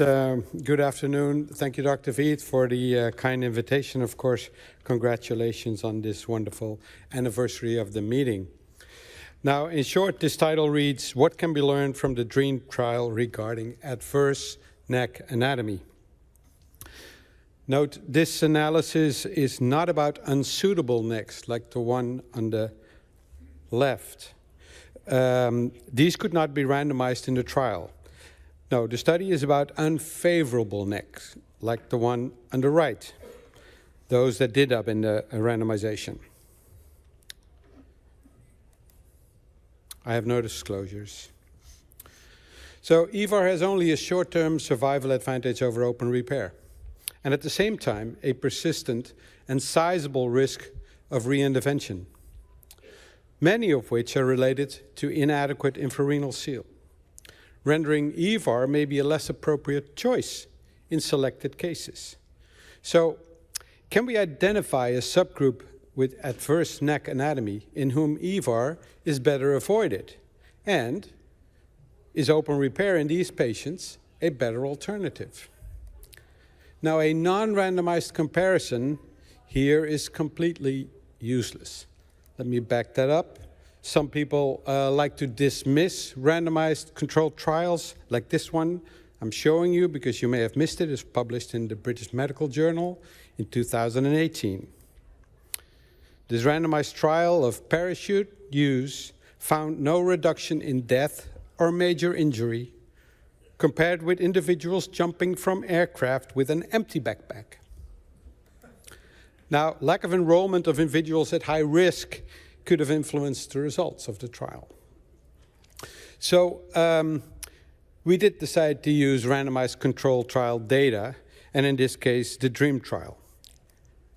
much. Good afternoon. Thank you, Dr. Veet, for the kind invitation. Of course, congratulations on this wonderful anniversary of the meeting. Now, in short, this title reads, What can be learned from the DREAM trial regarding adverse neck anatomy? Note, this analysis is not about unsuitable necks like the one on the left. These could not be randomized in the trial. No, the study is about unfavorable necks, like the one on the right, those that did up in the randomization. I have no disclosures. So Evar has only a short-term survival advantage over open repair, and at the same time, a persistent and sizable risk of reintervention, many of which are related to inadequate infrarenal seal, rendering Evar may be a less appropriate choice in selected cases. So, can we identify a subgroup with adverse neck anatomy in whom Evar is better avoided? And is open repair in these patients a better alternative? Now, a non-randomized comparison here is completely useless. Let me back that up. Some people like to dismiss randomized controlled trials like this one I'm showing you because you may have missed it. It's published in the British Medical Journal in 2018. This randomized trial of parachute use found no reduction in death or major injury compared with individuals jumping from aircraft with an empty backpack. Now, lack of enrollment of individuals at high risk could have influenced the results of the trial. So we did decide to use randomized controlled trial data, and in this case, the DREAM trial.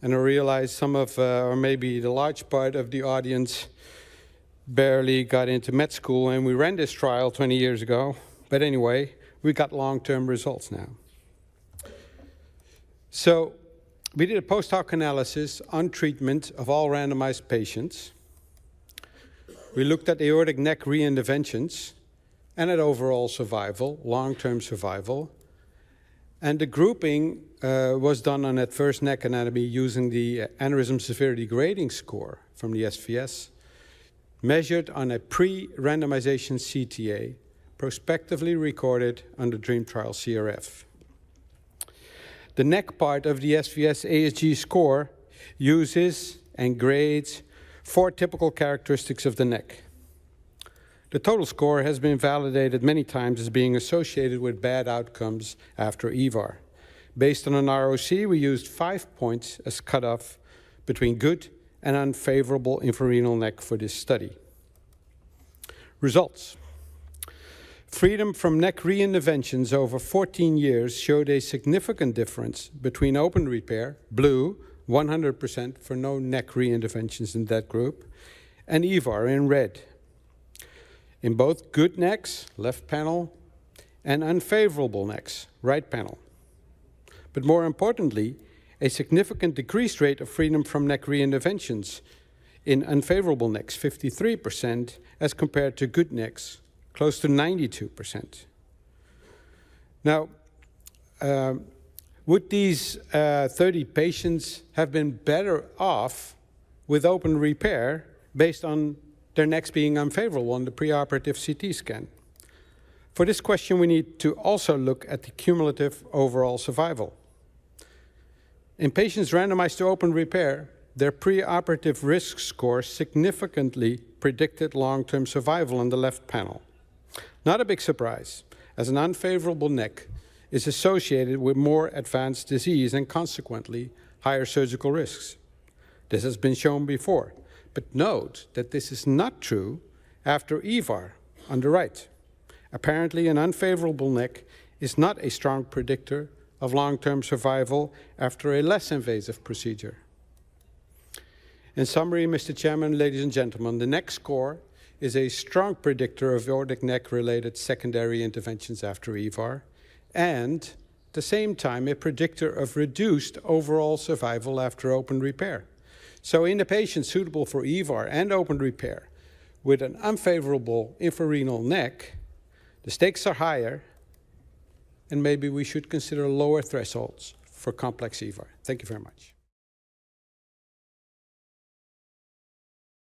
And I realize some of, or maybe the large part of the audience barely got into med school, and we ran this trial 20 years ago. But anyway, we got long-term results now. So we did a post hoc analysis on treatment of all randomized patients. We looked at aortic neck reinterventions and at overall survival, long-term survival. And the grouping was done on adverse neck anatomy using the aneurysm severity grading score from the SVS, measured on a pre-randomization CTA, prospectively recorded on the DREAM trial CRF. The neck part of the SVS ASG score uses and grades 4 typical characteristics of the neck. The total score has been validated many times as being associated with bad outcomes after Evar. Based on an ROC, we used 5 points as cutoff between good and unfavorable infrarenal neck for this study. Results. Freedom from neck reinterventions over 14 years showed a significant difference between open repair, blue, 100% for no neck reinterventions in that group, and Evar in red. In both good necks, left panel, and unfavorable necks, right panel. But more importantly, a significant decreased rate of freedom from neck reinterventions in unfavorable necks, 53%, as compared to good necks, close to 92%. Now, would these 30 patients have been better off with open repair based on their necks being unfavorable on the preoperative CT scan? For this question, we need to also look at the cumulative overall survival. In patients randomized to open repair, their preoperative risk score significantly predicted long-term survival on the left panel. Not a big surprise, as an unfavorable neck is associated with more advanced disease and consequently higher surgical risks. This has been shown before, but note that this is not true after Evar on the right. Apparently, an unfavorable neck is not a strong predictor of long-term survival after a less invasive procedure. In summary, Mr. Chairman, ladies and gentlemen, the neck score is a strong predictor of aortic neck-related secondary interventions after Evar, and at the same time a predictor of reduced overall survival after open repair. So in the patients suitable for Evar and open repair with an unfavorable infrarenal neck, the stakes are higher, and maybe we should consider lower thresholds for complex Evar. Thank you very much.